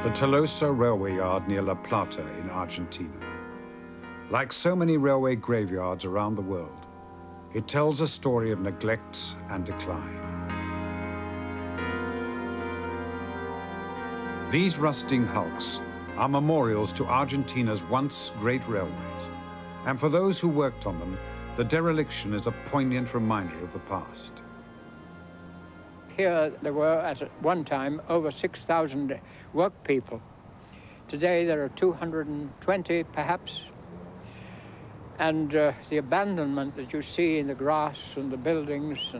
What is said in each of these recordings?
the Tolosa railway yard near La Plata in Argentina. Like so many railway graveyards around the world, it tells a story of neglect and decline. These rusting hulks are memorials to Argentina's once great railways, and for those who worked on them, the dereliction is a poignant reminder of the past. Here there were at one time over 6,000 work people. Today there are 220 perhaps. And the abandonment that you see in the grass and the buildings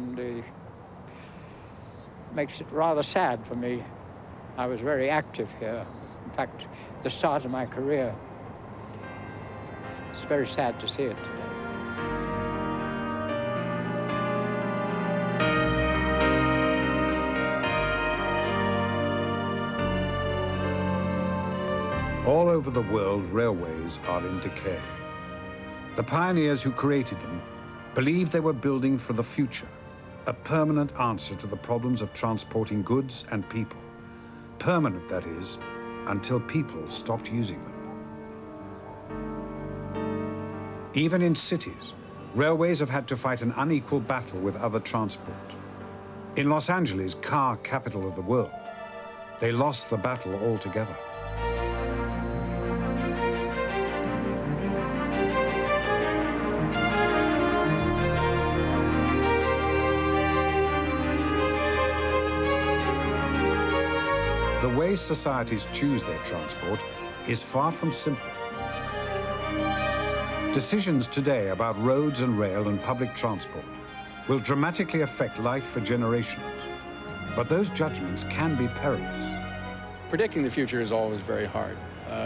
makes it rather sad for me. I was very active here. In fact, at the start of my career. It's very sad to see it today. All over the world, railways are in decay. The pioneers who created them believed they were building for the future, a permanent answer to the problems of transporting goods and people. Permanent, that is, until people stopped using them. Even in cities, railways have had to fight an unequal battle with other transport. In Los Angeles, car capital of the world, they lost the battle altogether. The way societies choose their transport is far from simple. Decisions today about roads and rail and public transport will dramatically affect life for generations. But those judgments can be perilous. Predicting the future is always very hard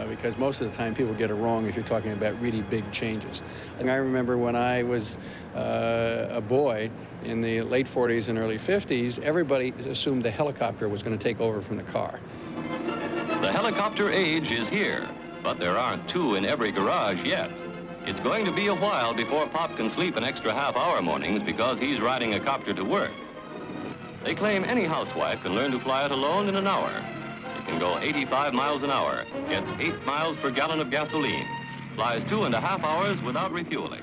because most of the time people get it wrong if you're talking about really big changes. And I remember when I was a boy in the late 40s and early 50s, everybody assumed the helicopter was going to take over from the car. The helicopter age is here, but there aren't two in every garage yet. It's going to be a while before Pop can sleep an extra half-hour mornings because he's riding a copter to work. They claim any housewife can learn to fly it alone in an hour. It can go 85 miles an hour, gets 8 miles per gallon of gasoline, flies 2.5 hours without refueling.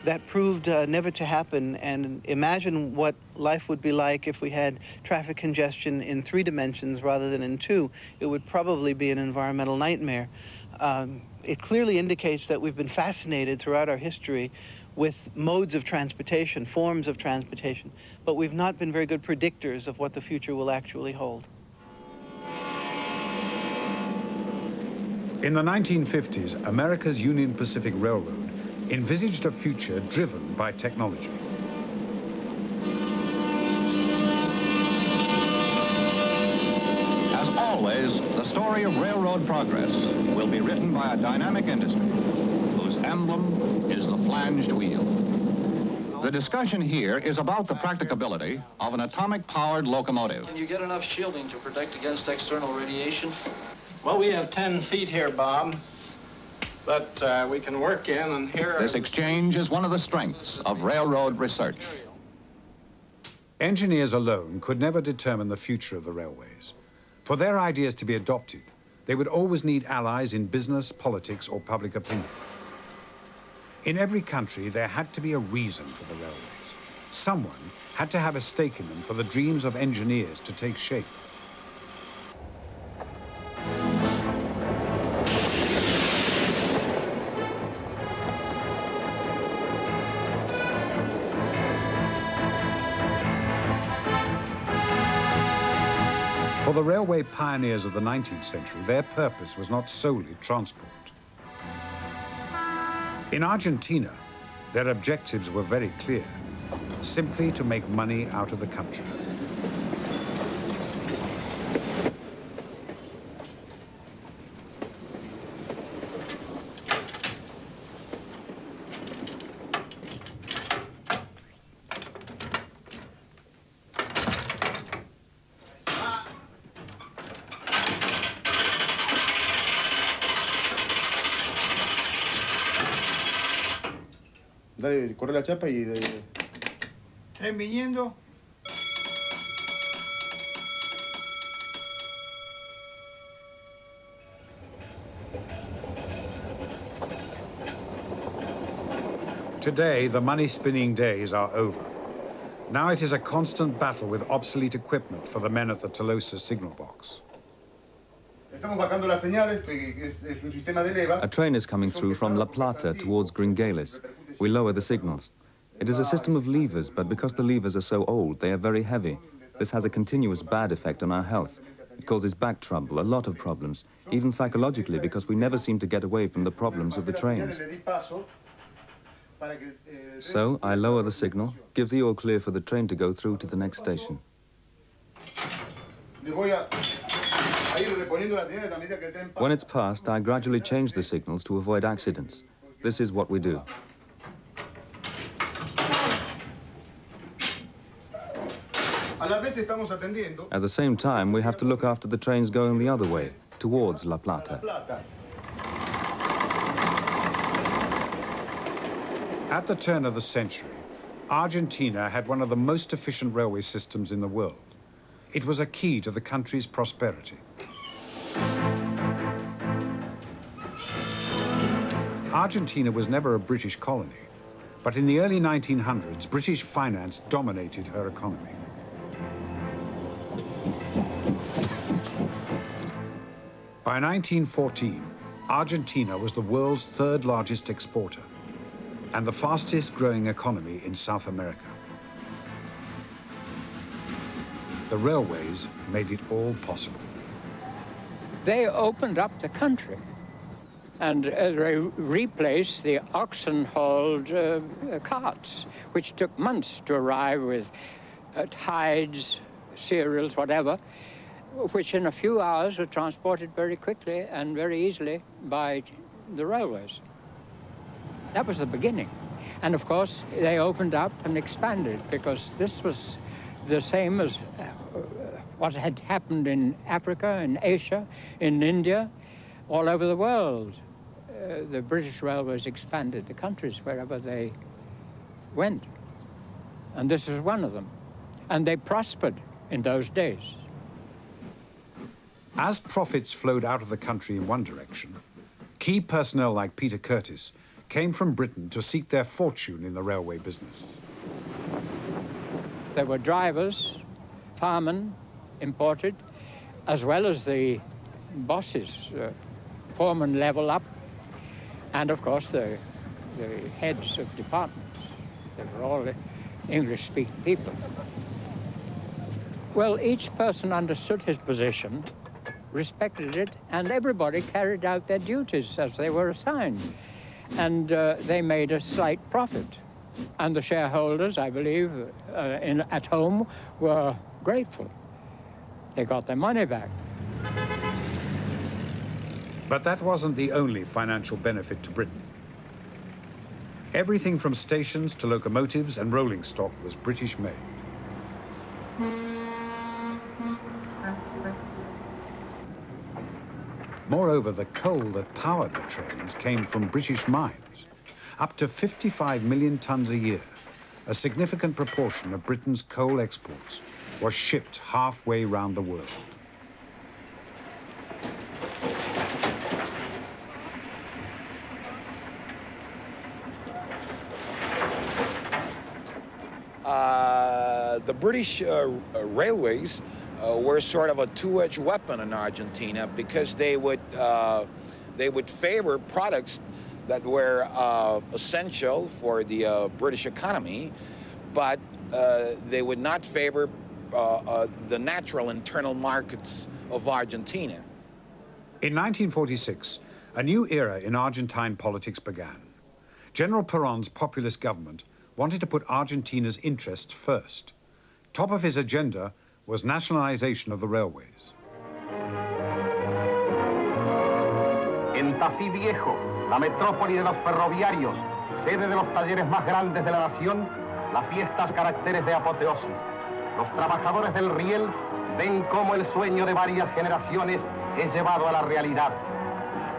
That proved never to happen, and imagine what life would be like if we had traffic congestion in 3 dimensions rather than in 2. It would probably be an environmental nightmare. It clearly indicates that we've been fascinated throughout our history with modes of transportation, forms of transportation, but we've not been very good predictors of what the future will actually hold. In the 1950s, America's Union Pacific Railroad envisaged a future driven by technology. As always, the story of railroad progress will be written by a dynamic industry whose emblem is the flanged wheel. The discussion here is about the practicability of an atomic-powered locomotive. Can you get enough shielding to protect against external radiation? Well, we have 10 feet here, Bob, but we can work in and here. This exchange is one of the strengths of railroad research. Engineers alone could never determine the future of the railways. For their ideas to be adopted, they would always need allies in business, politics, or public opinion. In every country, there had to be a reason for the railways. Someone had to have a stake in them for the dreams of engineers to take shape. For the railway pioneers of the 19th century, their purpose was not solely transport. In Argentina, their objectives were very clear: simply to make money out of the country. Dale, corre la chapa y... Tren viniendo. Today, the money-spinning days are over. Now it is a constant battle with obsolete equipment for the men at the Tolosa signal box. A train is coming through from La Plata towards Gringeles. We lower the signals. It is a system of levers, but because the levers are so old, they are very heavy. This has a continuous bad effect on our health. It causes back trouble, a lot of problems, even psychologically, because we never seem to get away from the problems of the trains. So I lower the signal, give the all clear for the train to go through to the next station. When it's passed, I gradually change the signals to avoid accidents. This is what we do. At the same time, we have to look after the trains going the other way, towards La Plata. At the turn of the century, Argentina had one of the most efficient railway systems in the world. It was a key to the country's prosperity. Argentina was never a British colony, but in the early 1900s, British finance dominated her economy. By 1914, Argentina was the world's third largest exporter and the fastest growing economy in South America. The railways made it all possible. They opened up the country and they replaced the oxen-hauled carts, which took months to arrive with hides, cereals, whatever, which in a few hours were transported very quickly and very easily by the railways. That was the beginning. And of course, they opened up and expanded because this was the same as what had happened in Africa, in Asia, in India, all over the world. The British railways expanded the countries wherever they went. And this was one of them. And they prospered in those days. As profits flowed out of the country in one direction, key personnel like Peter Curtis came from Britain to seek their fortune in the railway business. There were drivers, firemen imported, as well as the bosses, foreman level up, and of course the heads of departments. They were all English-speaking people. Well, each person understood his position, respected it, and everybody carried out their duties as they were assigned. And they made a slight profit. And the shareholders, I believe, at home were grateful. They got their money back. But that wasn't the only financial benefit to Britain. Everything from stations to locomotives and rolling stock was British-made. Moreover, the coal that powered the trains came from British mines, up to 55 million tons a year. A significant proportion of Britain's coal exports was shipped halfway round the world. The British railways were sort of a two-edged weapon in Argentina because they would favor products that were essential for the British economy, but they would not favor the natural internal markets of Argentina. In 1946, a new era in Argentine politics began. General Perón's populist government wanted to put Argentina's interests first. Top of his agenda was nationalization of the railways. En Tafí Viejo, la metrópoli de los ferroviarios, sede de los talleres más grandes de la nación, las fiestas caracteres de apoteosis. Los trabajadores del riel ven cómo el sueño de varias generaciones es llevado a la realidad.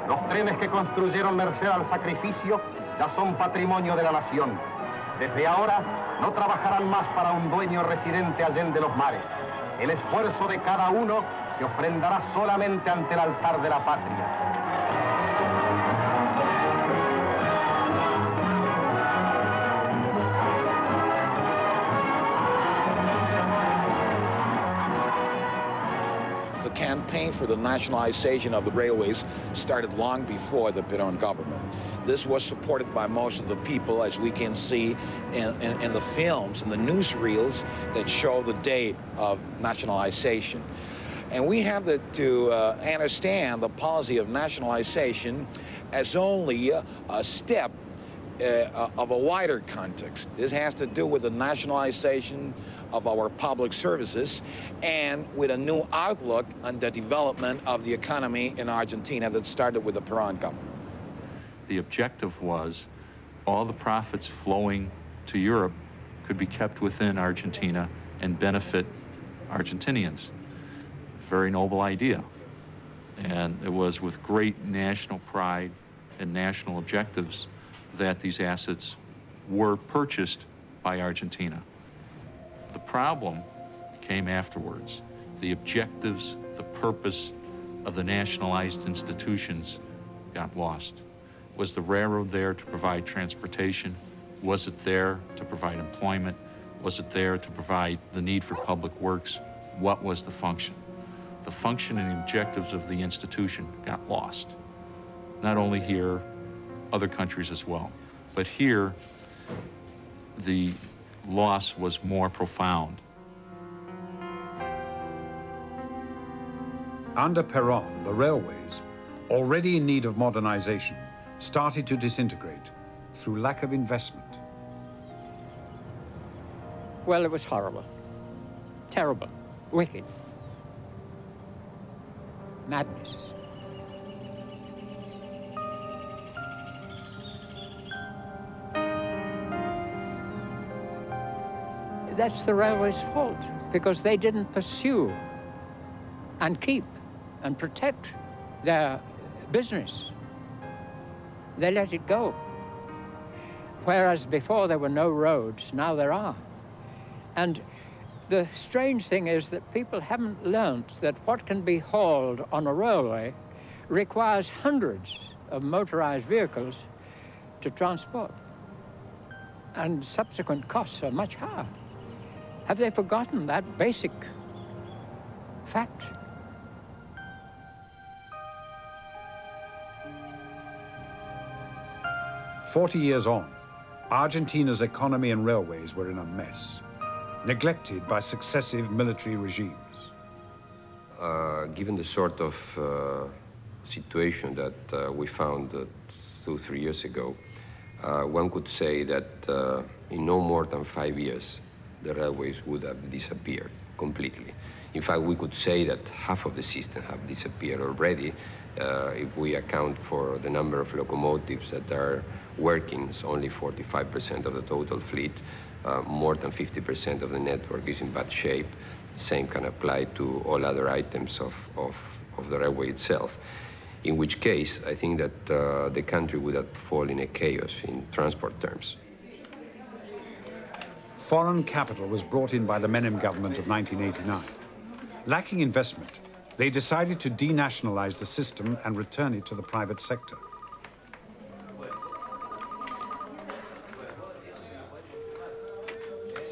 Los trenes que construyeron merced al sacrificio ya son patrimonio de la nación. Desde ahora no trabajarán más para un dueño residente allende los mares. El esfuerzo de cada uno se ofrendará solamente ante el altar de la patria. campaign for the nationalization of the railways started long before the Perón government. This was supported by most of the people, as we can see in the films and the newsreels that show the day of nationalization. And we have to understand the policy of nationalization as only a step of a wider context. This has to do with the nationalization of our public services and with a new outlook on the development of the economy in Argentina that started with the Perón government. The objective was all the profits flowing to Europe could be kept within Argentina and benefit Argentinians. Very noble idea. And it was with great national pride and national objectives that these assets were purchased by Argentina. The problem came afterwards. The objectives, the purpose of the nationalized institutions got lost. Was the railroad there to provide transportation? Was it there to provide employment? Was it there to provide the need for public works? What was the function? The function and the objectives of the institution got lost. Not only here, other countries as well. But here, the loss was more profound. Under Perón, the railways, already in need of modernization, started to disintegrate through lack of investment. Well, it was horrible, terrible, wicked, madness. That's the railway's fault, because they didn't pursue and keep and protect their business. They let it go. Whereas before there were no roads, now there are. And the strange thing is that people haven't learnt that what can be hauled on a railway requires hundreds of motorized vehicles to transport. And subsequent costs are much higher. Have they forgotten that basic fact? "40 years on, Argentina's economy and railways were in a mess, neglected by successive military regimes. Given the sort of situation that we found 2-3 years ago, one could say that in no more than 5 years, the railways would have disappeared completely. In fact, we could say that half of the system have disappeared already if we account for the number of locomotives that are working. It's only 45% of the total fleet. More than 50% of the network is in bad shape. Same can apply to all other items of the railway itself. In which case, I think that the country would have fallen in a chaos in transport terms. Foreign capital was brought in by the Menem government of 1989. Lacking investment, they decided to denationalize the system and return it to the private sector.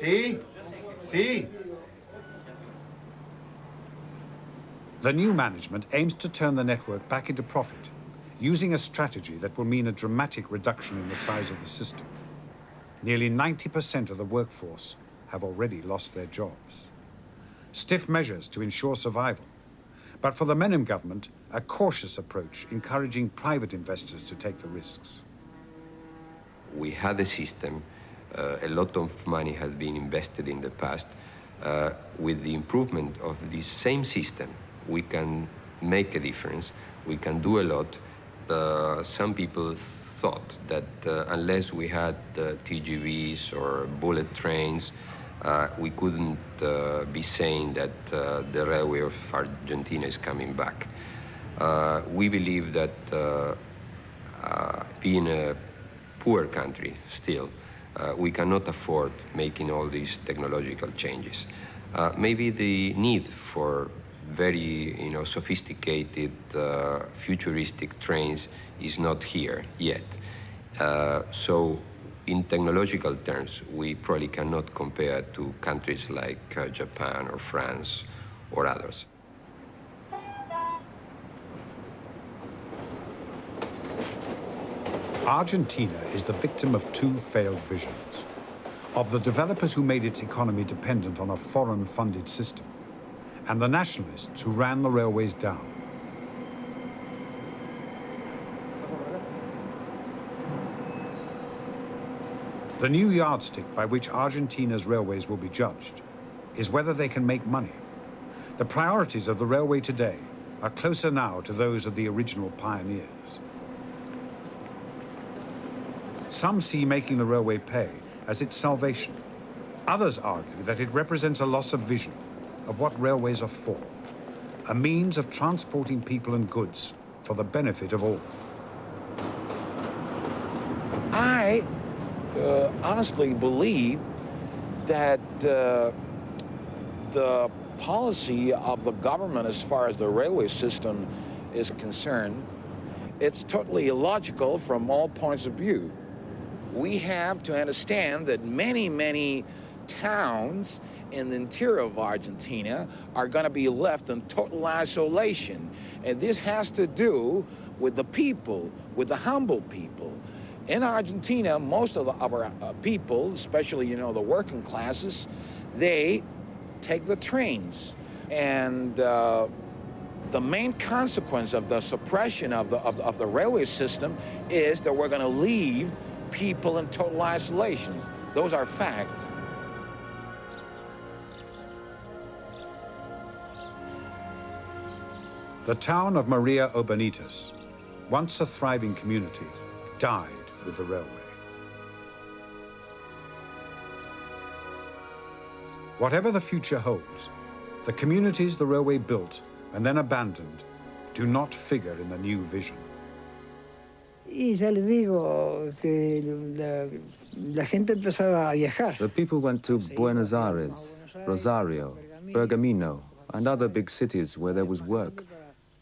Sí, sí. The new management aims to turn the network back into profit, using a strategy that will mean a dramatic reduction in the size of the system. Nearly 90% of the workforce have already lost their jobs. Stiff measures to ensure survival, but for the Menem government, a cautious approach encouraging private investors to take the risks. We had a system. A lot of money has been invested in the past. With the improvement of this same system, we can make a difference. We can do a lot. Some people thought that unless we had TGVs or bullet trains, we couldn't be saying that the railway of Argentina is coming back. We believe that being a poor country still, we cannot afford making all these technological changes. Maybe the need for very, sophisticated, futuristic trains is not here yet. So in technological terms, we probably cannot compare to countries like Japan or France or others. Argentina is the victim of two failed visions: of the developers who made its economy dependent on a foreign-funded system, and the nationalists who ran the railways down. The new yardstick by which Argentina's railways will be judged is whether they can make money. The priorities of the railway today are closer now to those of the original pioneers. Some see making the railway pay as its salvation. Others argue that it represents a loss of vision of what railways are for, a means of transporting people and goods for the benefit of all. I honestly believe that the policy of the government as far as the railway system is concerned, it's totally illogical from all points of view. We have to understand that many towns in the interior of Argentina are going to be left in total isolation. And this has to do with the people, with the humble people. In Argentina, most of our people, especially, you know, the working classes, they take the trains. And the main consequence of the suppression of the railway system is that we're going to leave people in total isolation. Those are facts. The town of Maria Obanitas, once a thriving community, died with the railway. Whatever the future holds, the communities the railway built and then abandoned do not figure in the new vision. The people went to Buenos Aires, Rosario, Bergamino, and other big cities where there was work,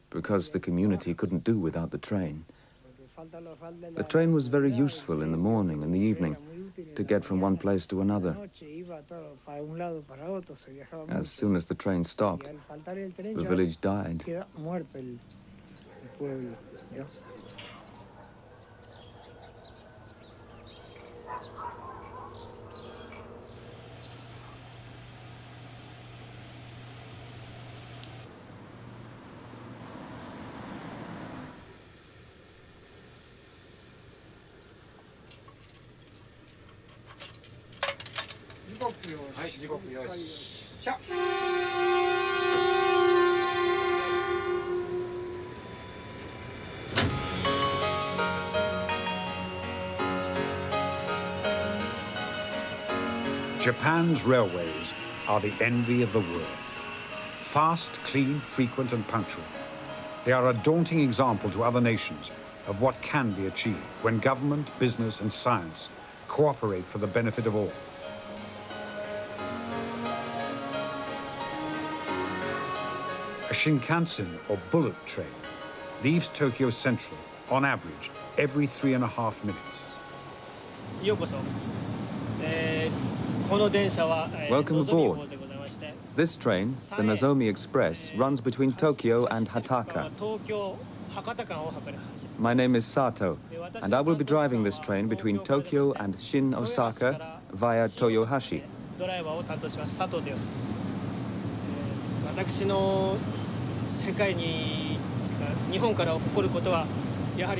because the community couldn't do without the train. The train was very useful in the morning and the evening to get from one place to another. As soon as the train stopped, the village died. Japan's railways are the envy of the world. Fast, clean, frequent, and punctual. They are a daunting example to other nations of what can be achieved when government, business, and science cooperate for the benefit of all. A Shinkansen, or bullet train, leaves Tokyo Central, on average, every 3.5 minutes. Welcome aboard. This train, the Nozomi Express, runs between Tokyo and Hataka. My name is Sato, and I will be driving this train between Tokyo and Shin Osaka via Toyohashi.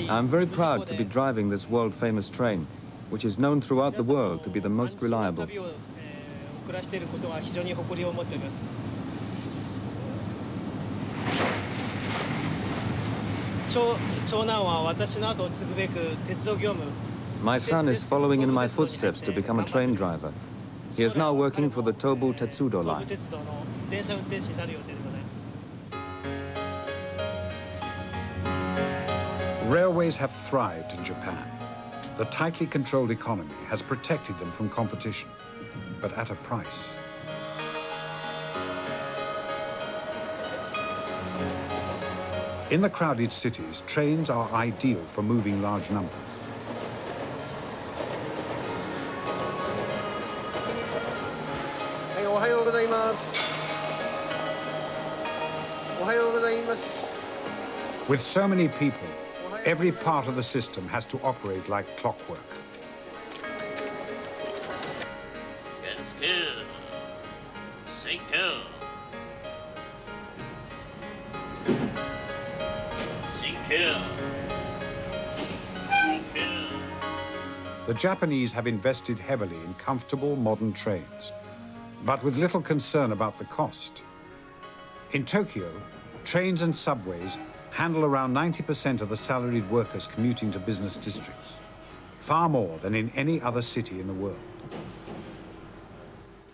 I'm very proud to be driving this world-famous train, which is known throughout the world to be the most reliable. My son is following in my footsteps to become a train driver. He is now working for the Tobu Tetsudo line. Railways have thrived in Japan. The tightly controlled economy has protected them from competition, but at a price. In the crowded cities, trains are ideal for moving large numbers. With so many people, Every part of the system has to operate like clockwork. The Japanese have invested heavily in comfortable modern trains, but with little concern about the cost. In Tokyo, trains and subways handle around 90% of the salaried workers commuting to business districts, far more than in any other city in the world.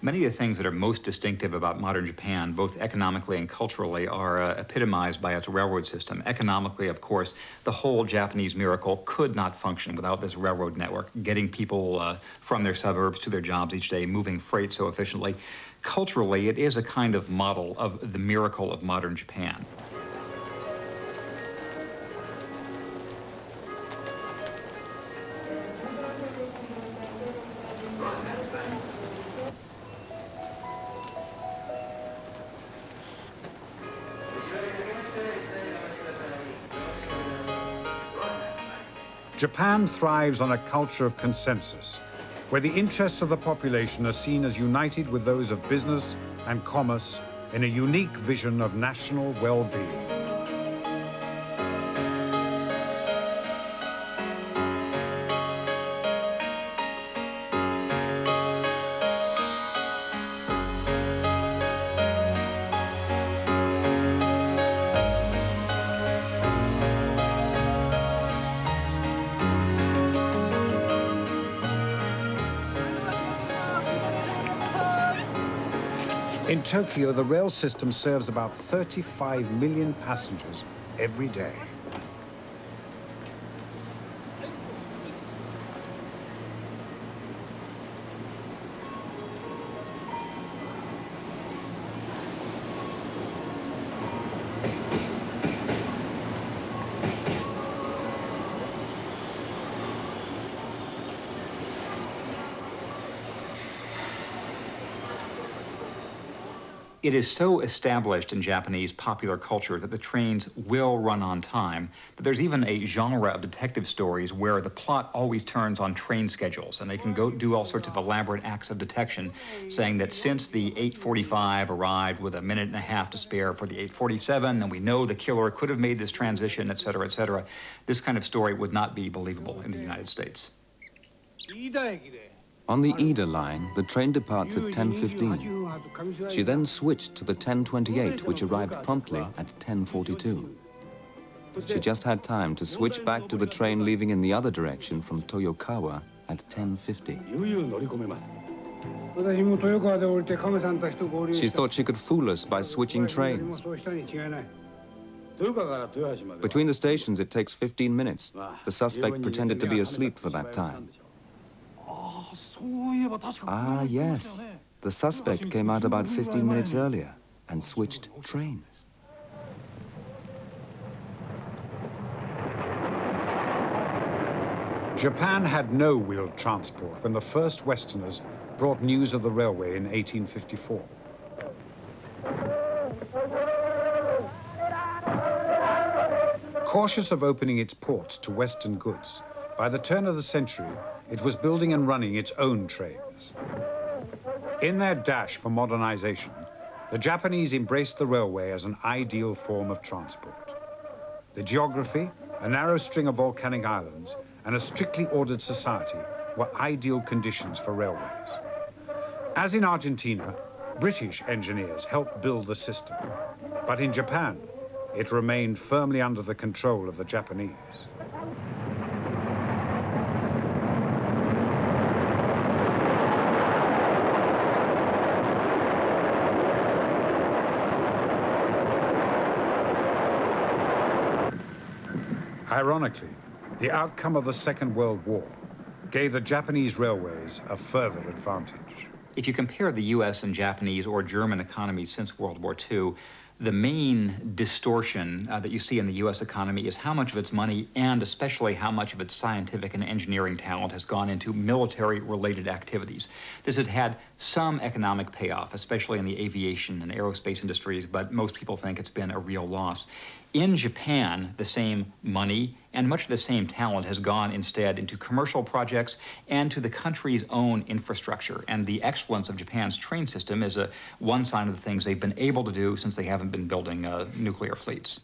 Many of the things that are most distinctive about modern Japan, both economically and culturally, are epitomized by its railroad system. Economically, of course, the whole Japanese miracle could not function without this railroad network, getting people from their suburbs to their jobs each day, moving freight so efficiently. Culturally, it is a kind of model of the miracle of modern Japan. Japan thrives on a culture of consensus, where the interests of the population are seen as united with those of business and commerce in a unique vision of national well-being. In Tokyo, the rail system serves about 35 million passengers every day. It is so established in Japanese popular culture that the trains will run on time, that there's even a genre of detective stories where the plot always turns on train schedules, and they can go do all sorts of elaborate acts of detection, saying that since the 8:45 arrived with a minute and a half to spare for the 8:47, then we know the killer could have made this transition, et cetera, et cetera. This kind of story would not be believable in the United States. On the Ida line, the train departs at 10:15. She then switched to the 10:28, which arrived promptly at 10:42. She just had time to switch back to the train leaving in the other direction from Toyokawa at 10:50. She thought she could fool us by switching trains. Between the stations, it takes 15 minutes. The suspect pretended to be asleep for that time. Ah, yes. The suspect came out about 15 minutes earlier and switched trains. Japan had no wheeled transport when the first Westerners brought news of the railway in 1854. Cautious of opening its ports to Western goods, by the turn of the century, it was building and running its own trains. In their dash for modernization, the Japanese embraced the railway as an ideal form of transport. The geography, a narrow string of volcanic islands, and a strictly ordered society were ideal conditions for railways. As in Argentina, British engineers helped build the system. But in Japan, it remained firmly under the control of the Japanese. Ironically, the outcome of the Second World War gave the Japanese railways a further advantage. If you compare the U.S. and Japanese or German economies since World War II, The main distortion that you see in the U.S. economy is how much of its money and especially how much of its scientific and engineering talent has gone into military-related activities. This has had some economic payoff, especially in the aviation and aerospace industries, but most people think it's been a real loss. In Japan, the same money and much of the same talent has gone instead into commercial projects and to the country's own infrastructure. And the excellence of Japan's train system is one sign of the things they've been able to do since they haven't been building nuclear fleets.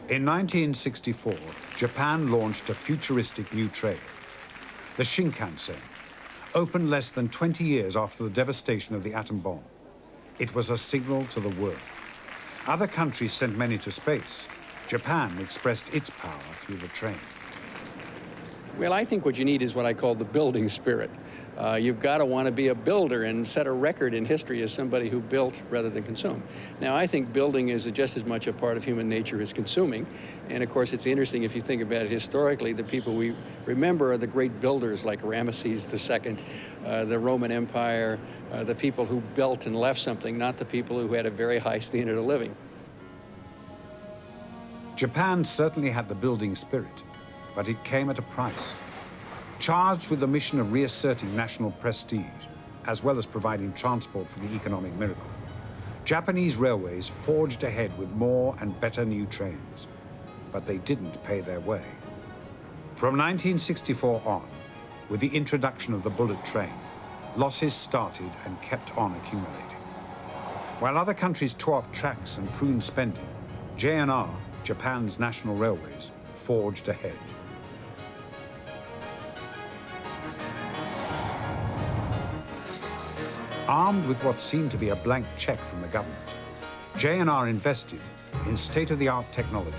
In 1964, Japan launched a futuristic new train, the Shinkansen, opened less than 20 years after the devastation of the atom bomb. It was a signal to the world. Other countries sent men into space. Japan expressed its power through the train. Well, I think what you need is what I call the building spirit. You've got to want to be a builder and set a record in history as somebody who built rather than consumed. Now, I think building is just as much a part of human nature as consuming. And of course, it's interesting if you think about it historically, the people we remember are the great builders like Ramesses II, the Roman Empire, the people who built and left something, not the people who had a very high standard of living. Japan certainly had the building spirit, but it came at a price. Charged with the mission of reasserting national prestige, as well as providing transport for the economic miracle, Japanese railways forged ahead with more and better new trains, but they didn't pay their way. From 1964 on, with the introduction of the bullet train, losses started and kept on accumulating. While other countries tore up tracks and pruned spending, JNR, Japan's national railways, forged ahead. Armed with what seemed to be a blank check from the government, JNR invested in state-of-the-art technology.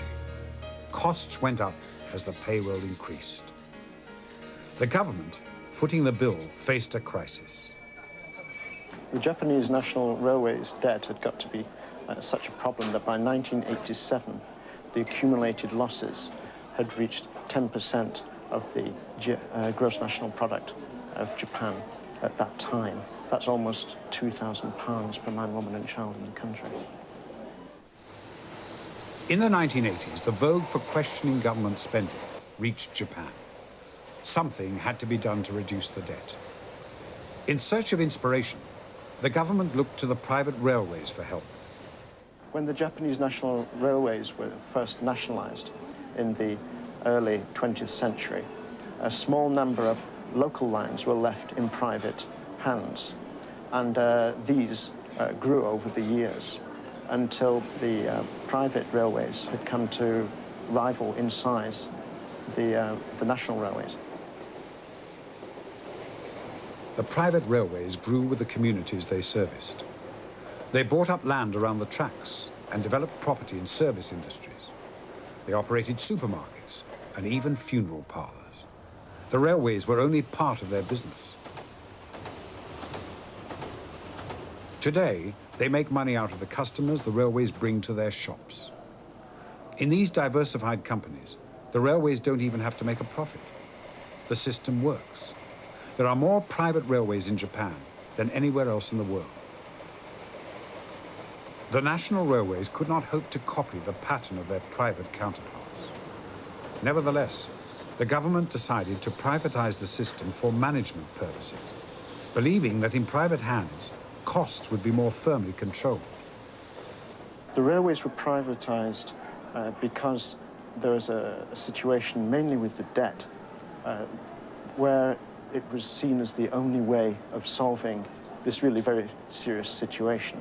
Costs went up as the payroll increased. The government, footing the bill, faced a crisis. The Japanese National Railways debt had got to be such a problem that by 1987, the accumulated losses had reached 10% of the gross national product of Japan at that time. That's almost £2,000 per man, woman and child in the country. In the 1980s, the vogue for questioning government spending reached Japan. Something had to be done to reduce the debt. In search of inspiration, the government looked to the private railways for help. When the Japanese National Railways were first nationalized in the early 20th century, a small number of local lines were left in private hands, and these grew over the years until the private railways had come to rival in size the national railways. The private railways grew with the communities they serviced. They bought up land around the tracks and developed property and service industries. They operated supermarkets and even funeral parlors. The railways were only part of their business. Today, they make money out of the customers the railways bring to their shops. In these diversified companies, the railways don't even have to make a profit. The system works. There are more private railways in Japan than anywhere else in the world. The national railways could not hope to copy the pattern of their private counterparts. Nevertheless, the government decided to privatize the system for management purposes, believing that in private hands, costs would be more firmly controlled. The railways were privatized because there was a situation, mainly with the debt, where it was seen as the only way of solving this really very serious situation.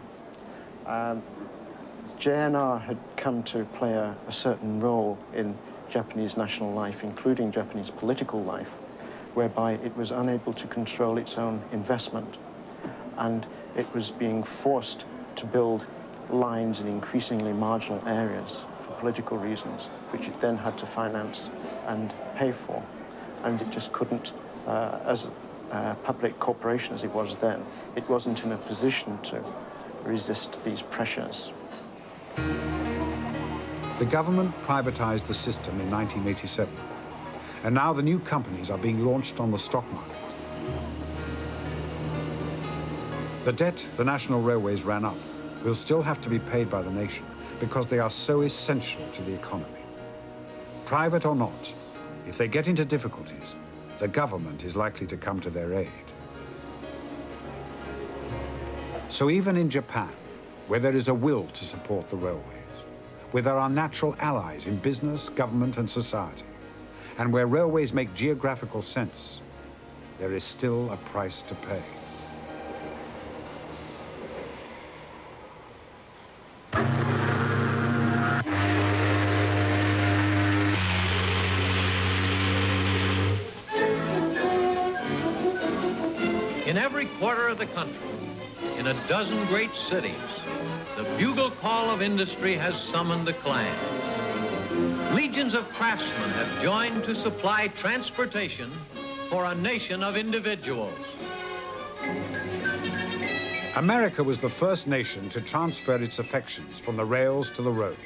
JNR had come to play a certain role in Japanese national life, including Japanese political life, whereby it was unable to control its own investment, and it was being forced to build lines in increasingly marginal areas for political reasons, which it then had to finance and pay for. And it just couldn't, as a public corporation as it was then, it wasn't in a position to resist these pressures. The government privatized the system in 1987, and now the new companies are being launched on the stock market. The debt the national railways ran up will still have to be paid by the nation because they are so essential to the economy. Private or not, if they get into difficulties, the government is likely to come to their aid. So even in Japan, where there is a will to support the railways, where there are natural allies in business, government, and society, and where railways make geographical sense, there is still a price to pay. In every quarter of the country, in a dozen great cities, the bugle call of industry has summoned a clang. Legions of craftsmen have joined to supply transportation for a nation of individuals. America was the first nation to transfer its affections from the rails to the road.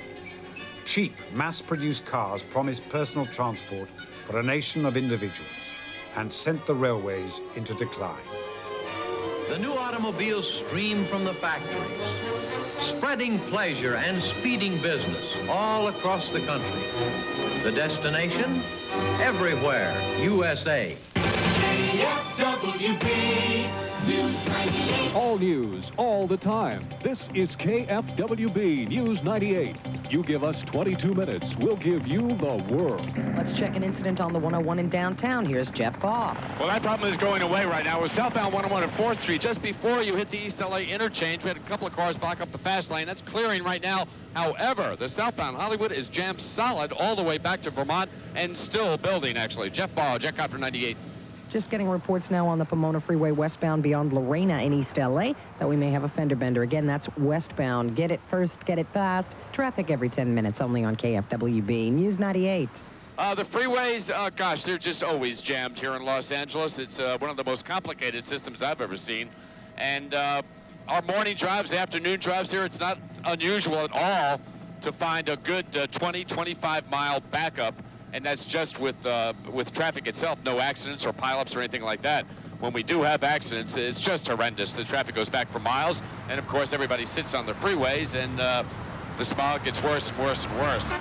Cheap, mass-produced cars promised personal transport for a nation of individuals and sent the railways into decline. The new automobiles stream from the factories, spreading pleasure and speeding business all across the country. The destination? Everywhere, USA. KFWB News 98. All news, all the time. This is KFWB News 98. You give us 22 minutes, we'll give you the world. Let's check an incident on the 101 in downtown. Here's Jeff Baugh. Well, that problem is going away right now. We're southbound 101 at 4th Street. Just before you hit the East LA interchange, we had a couple of cars block up the fast lane. That's clearing right now. However, the southbound Hollywood is jammed solid all the way back to Vermont and still building, actually. Jeff Baugh, Jetcopter 98. Just getting reports now on the Pomona Freeway westbound beyond Lorena in East LA that we may have a fender bender. Again, that's westbound. Get it first, get it fast. Traffic every 10 minutes only on KFWB News 98. The freeways, gosh, they're just always jammed here in Los Angeles. It's one of the most complicated systems I've ever seen. And our morning drives, afternoon drives here, it's not unusual at all to find a good 20, 25-mile backup. And that's just with traffic itself, no accidents or pileups or anything like that. When we do have accidents, it's just horrendous. The traffic goes back for miles, and of course everybody sits on the freeways, and the smog gets worse and worse and worse.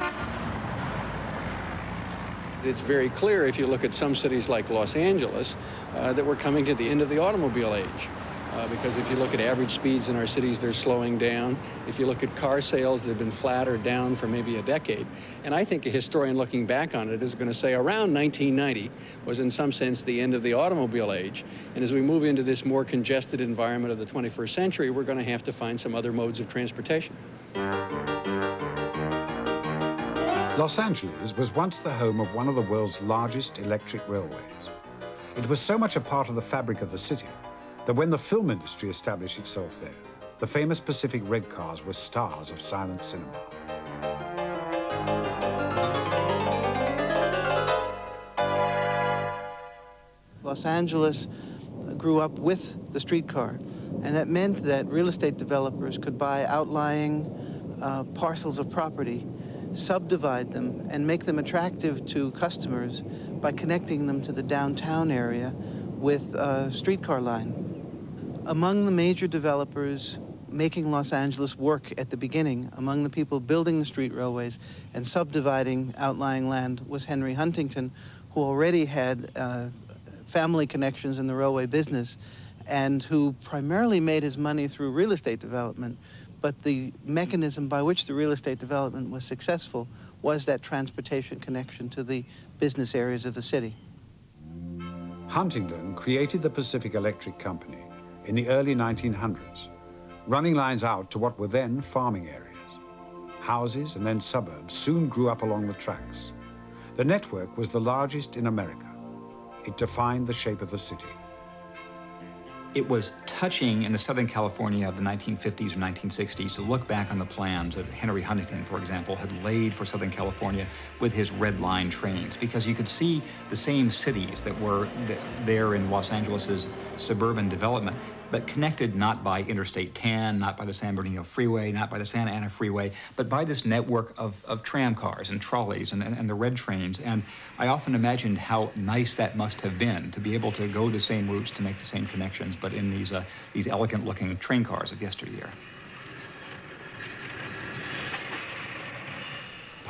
It's very clear if you look at some cities like Los Angeles that we're coming to the end of the automobile age. Because if you look at average speeds in our cities, they're slowing down. If you look at car sales, they've been flat or down for maybe a decade. And I think a historian looking back on it is going to say around 1990 was in some sense the end of the automobile age. And as we move into this more congested environment of the 21st century, we're going to have to find some other modes of transportation. Los Angeles was once the home of one of the world's largest electric railways. It was so much a part of the fabric of the city that when the film industry established itself there, the famous Pacific Red cars were stars of silent cinema. Los Angeles grew up with the streetcar, and that meant that real estate developers could buy outlying parcels of property, subdivide them, and make them attractive to customers by connecting them to the downtown area with a streetcar line. Among the major developers making Los Angeles work at the beginning, among the people building the street railways and subdividing outlying land, was Henry Huntington, who already had family connections in the railway business and who primarily made his money through real estate development. But the mechanism by which the real estate development was successful was that transportation connection to the business areas of the city. Huntington created the Pacific Electric Company in the early 1900s, running lines out to what were then farming areas. Houses and then suburbs soon grew up along the tracks. The network was the largest in America. It defined the shape of the city. It was touching in the Southern California of the 1950s or 1960s to look back on the plans that Henry Huntington, for example, had laid for Southern California with his Red Line trains, because you could see the same cities that were there in Los Angeles's suburban development, but connected not by Interstate 10, not by the San Bernardino Freeway, not by the Santa Ana Freeway, but by this network of tram cars and trolleys and the red trains. And I often imagined how nice that must have been to be able to go the same routes, to make the same connections, but in these elegant-looking train cars of yesteryear.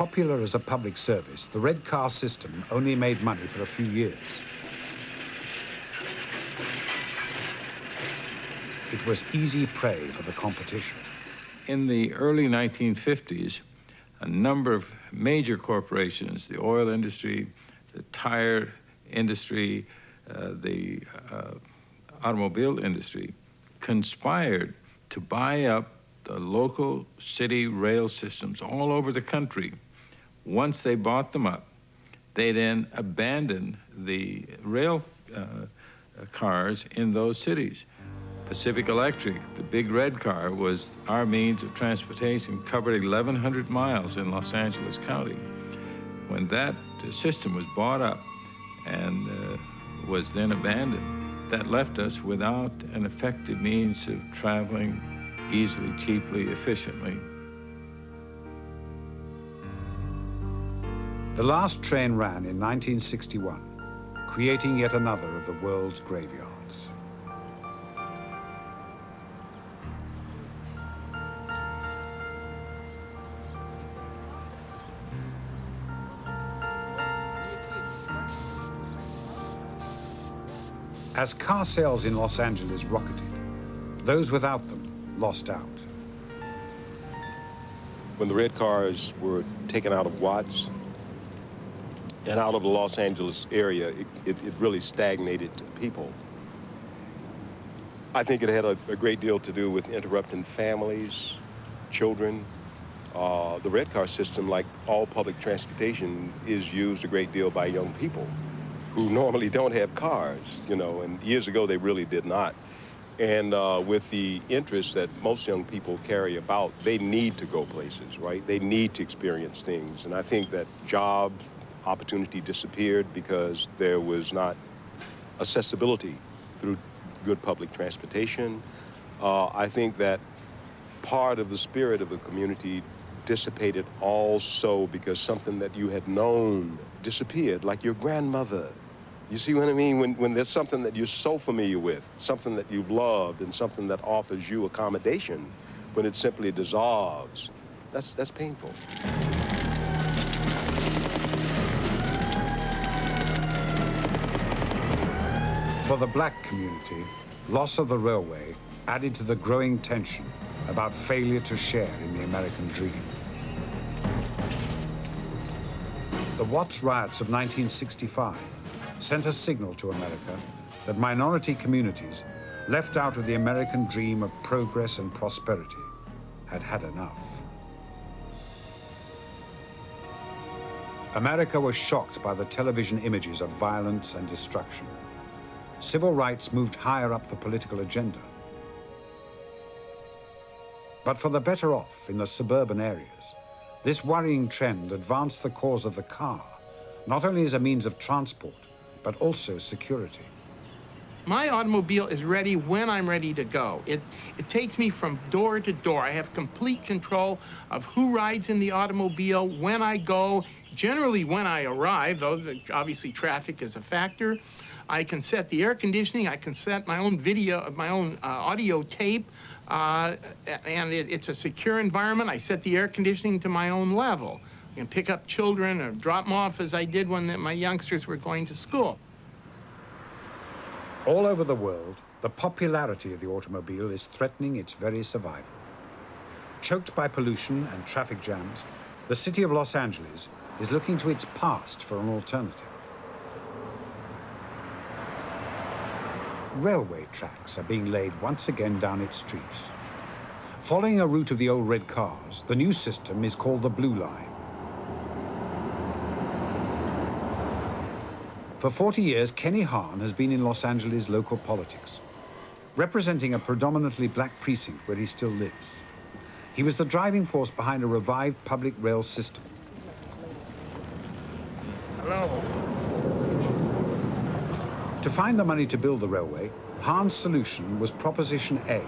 popular as a public service, the red car system only made money for a few years. It was easy prey for the competition. In the early 1950s, a number of major corporations, the oil industry, the tire industry, the automobile industry, conspired to buy up the local city rail systems all over the country. Once they bought them up, they then abandoned the rail cars in those cities. Pacific Electric, the big red car, was our means of transportation, covered 1,100 miles in Los Angeles County. When that system was bought up and was then abandoned, that left us without an effective means of traveling easily, cheaply, efficiently. The last train ran in 1961, creating yet another of the world's graveyards. As car sales in Los Angeles rocketed, those without them lost out. When the red cars were taken out of Watts and out of the Los Angeles area, it really stagnated people. I think it had a great deal to do with interrupting families, children. The red car system, like all public transportation, is used a great deal by young people who normally don't have cars, you know, and years ago they really did not. And with the interest that most young people carry about, they need to go places, right? They need to experience things. And I think that job opportunity disappeared because there was not accessibility through good public transportation. I think that part of the spirit of the community dissipated also because something that you had known disappeared, like your grandmother. You see what I mean? When there's something that you're so familiar with, something that you've loved, and something that offers you accommodation, when it simply dissolves, that's painful. For the black community, loss of the railway added to the growing tension about failure to share in the American dream. The Watts riots of 1965 sent a signal to America that minority communities left out of the American dream of progress and prosperity had had enough. America was shocked by the television images of violence and destruction. Civil rights moved higher up the political agenda. But for the better off in the suburban areas, this worrying trend advanced the cause of the car, not only as a means of transport, but also security. My automobile is ready when I'm ready to go. It takes me from door to door. I have complete control of who rides in the automobile, when I go, generally when I arrive, though obviously traffic is a factor. I can set the air conditioning, I can set my own video, my own audio tape, and it's a secure environment. I set the air conditioning to my own level. I can pick up children or drop them off as I did when my youngsters were going to school. All over the world, the popularity of the automobile is threatening its very survival. Choked by pollution and traffic jams, the city of Los Angeles is looking to its past for an alternative. Railway tracks are being laid once again down its streets. Following a route of the old red cars, the new system is called the Blue Line. For 40 years, Kenny Hahn has been in Los Angeles local politics, representing a predominantly black precinct where he still lives. He was the driving force behind a revived public rail system. Hello. To find the money to build the railway, Hahn's solution was Proposition A,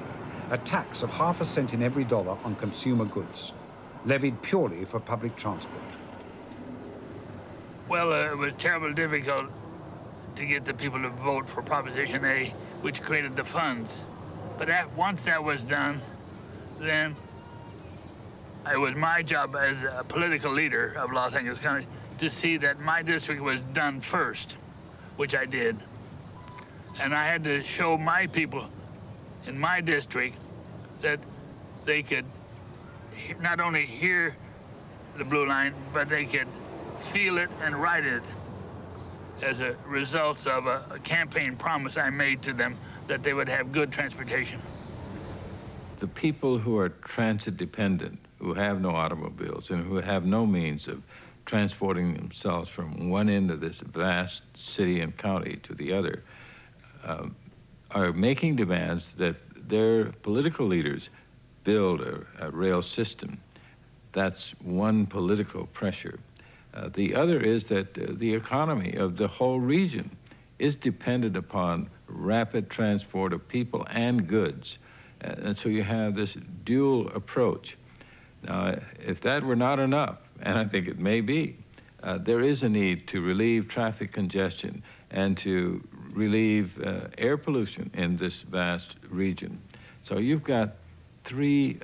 a tax of ½ a cent in every dollar on consumer goods, levied purely for public transport. Well, it was terribly difficult to get the people to vote for Proposition A, which created the funds. But once that was done, then it was my job as a political leader of Los Angeles County to see that my district was done first, which I did. And I had to show my people in my district that they could not only hear the blue line, but they could feel it and ride it as a result of a campaign promise I made to them that they would have good transportation. The people who are transit dependent, who have no automobiles and who have no means of transporting themselves from one end of this vast city and county to the other, are making demands that their political leaders build a rail system. That's one political pressure. The other is that the economy of the whole region is dependent upon rapid transport of people and goods. And so you have this dual approach. Now, if that were not enough, and I think it may be, there is a need to relieve traffic congestion and to relieve air pollution in this vast region. So you've got three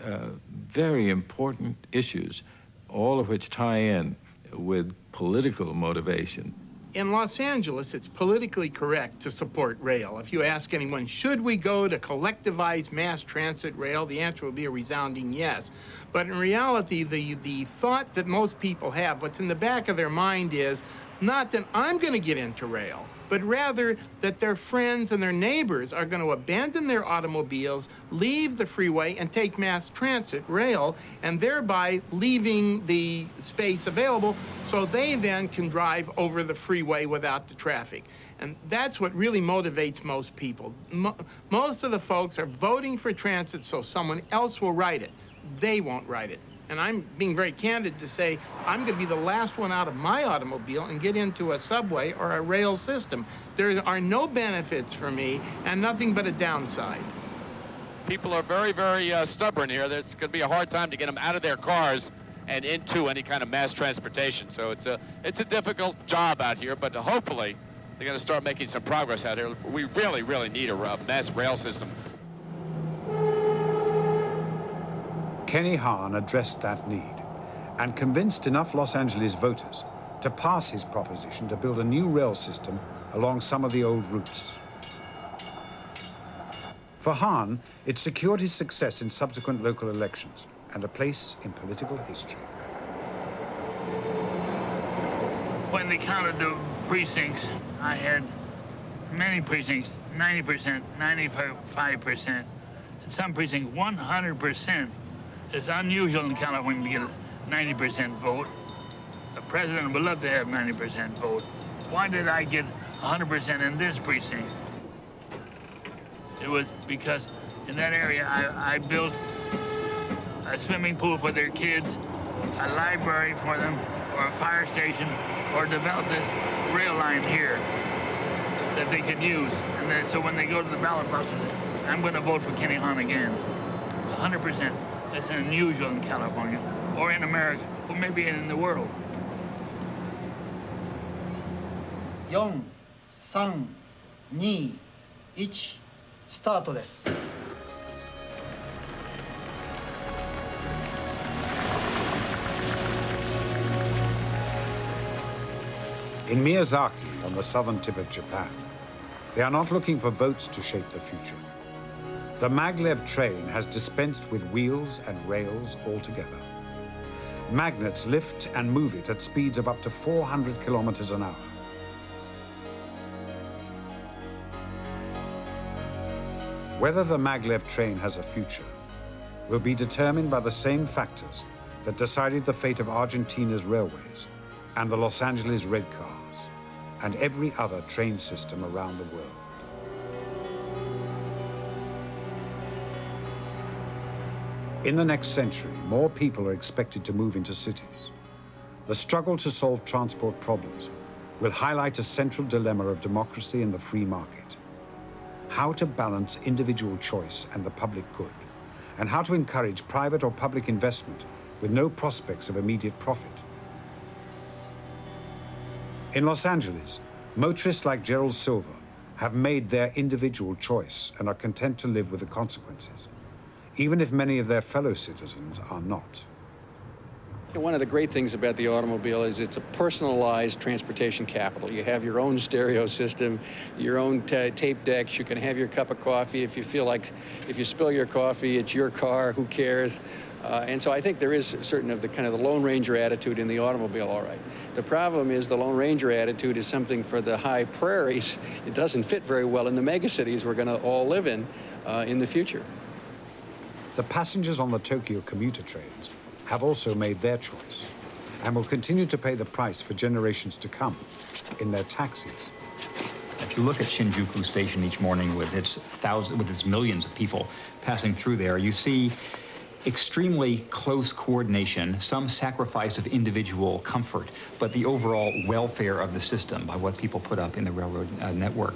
very important issues, all of which tie in with political motivation. In Los Angeles, it's politically correct to support rail. If you ask anyone, should we go to collectivized mass transit rail, the answer will be a resounding yes. But in reality, the thought that most people have, what's in the back of their mind is not that I'm going to get into rail, but rather that their friends and their neighbors are going to abandon their automobiles, leave the freeway, and take mass transit rail, and thereby leaving the space available so they then can drive over the freeway without the traffic. And that's what really motivates most people. Most of the folks are voting for transit so someone else will ride it. They won't ride it. And I'm being very candid to say I'm going to be the last one out of my automobile and get into a subway or a rail system. There are no benefits for me and nothing but a downside. People are very, very stubborn here. There's going to be a hard time to get them out of their cars and into any kind of mass transportation. So it's a difficult job out here, but hopefully they're going to start making some progress out here. We really, really need a mass rail system. Kenny Hahn addressed that need and convinced enough Los Angeles voters to pass his proposition to build a new rail system along some of the old routes. For Hahn, it secured his success in subsequent local elections and a place in political history. When they counted the precincts, I had many precincts, 90%, 95%, and some precincts 100%. It's unusual in California to get a 90% vote. The president would love to have 90% vote. Why did I get 100% in this precinct? It was because in that area I built a swimming pool for their kids, a library for them, or a fire station, or developed this rail line here that they could use. And then, so when they go to the ballot box, I'm going to vote for Kenny Hahn again. 100%. That's unusual in California, or in America, or maybe in the world. 4、3、2、1、スタートです。In Miyazaki, on the southern tip of Japan, they are not looking for votes to shape the future. The maglev train has dispensed with wheels and rails altogether. Magnets lift and move it at speeds of up to 400 kilometers an hour. Whether the maglev train has a future will be determined by the same factors that decided the fate of Argentina's railways and the Los Angeles red cars and every other train system around the world. In the next century, more people are expected to move into cities. The struggle to solve transport problems will highlight a central dilemma of democracy and the free market. How to balance individual choice and the public good, and how to encourage private or public investment with no prospects of immediate profit. In Los Angeles, motorists like Gerald Silver have made their individual choice and are content to live with the consequences, even if many of their fellow citizens are not. One of the great things about the automobile is it's a personalized transportation capital. You have your own stereo system, your own tape decks. You can have your cup of coffee. If you feel like, if you spill your coffee, it's your car, who cares? And so I think there is certain of the kind of the Lone Ranger attitude in the automobile, all right. The problem is the Lone Ranger attitude is something for the high prairies. It doesn't fit very well in the megacities we're going to all live in the future. The passengers on the Tokyo commuter trains have also made their choice and will continue to pay the price for generations to come in their taxis. If you look at Shinjuku Station each morning with its millions of people passing through there, you see extremely close coordination, some sacrifice of individual comfort, but the overall welfare of the system by what people put up in the railroad network.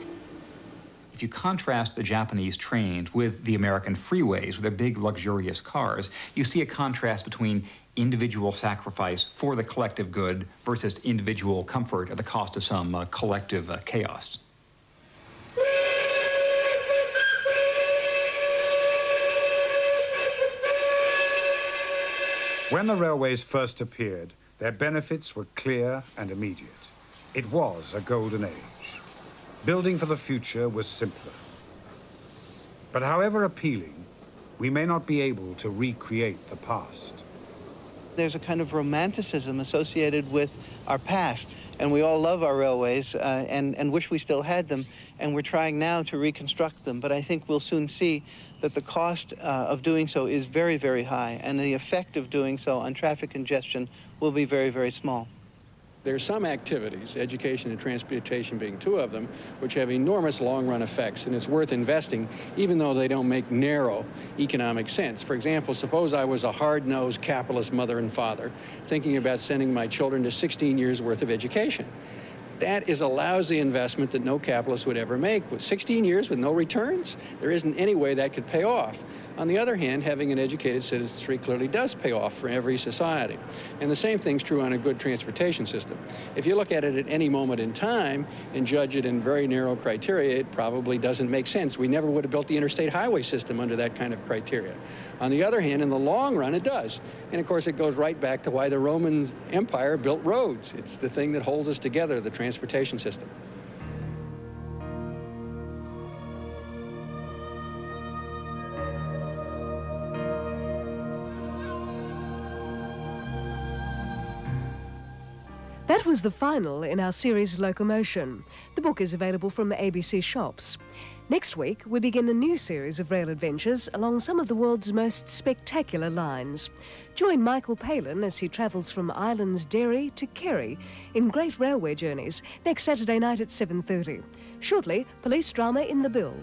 If you contrast the Japanese trains with the American freeways, with their big luxurious cars, you see a contrast between individual sacrifice for the collective good versus individual comfort at the cost of some collective chaos. When the railways first appeared, their benefits were clear and immediate. It was a golden age. Building for the future was simpler. But however appealing, we may not be able to recreate the past. There's a kind of romanticism associated with our past, and we all love our railways and wish we still had them, and we're trying now to reconstruct them. But I think we'll soon see that the cost of doing so is very, very high, and the effect of doing so on traffic congestion will be very, very small. There are some activities, education and transportation being two of them, which have enormous long-run effects, and it's worth investing even though they don't make narrow economic sense. For example, suppose I was a hard-nosed capitalist mother and father thinking about sending my children to 16 years worth of education. That is a lousy investment that no capitalist would ever make. With 16 years with no returns, there isn't any way that could pay off. On the other hand, having an educated citizenry clearly does pay off for every society. And the same thing's true on a good transportation system. If you look at it at any moment in time and judge it in very narrow criteria, it probably doesn't make sense. We never would have built the interstate highway system under that kind of criteria. On the other hand, in the long run, it does. And of course, it goes right back to why the Roman Empire built roads. It's the thing that holds us together, the transportation system. That was the final in our series Locomotion. The book is available from ABC shops. Next week, we begin a new series of rail adventures along some of the world's most spectacular lines. Join Michael Palin as he travels from Ireland's Derry to Kerry in great railway journeys next Saturday night at 7:30. Shortly, police drama In the Bill.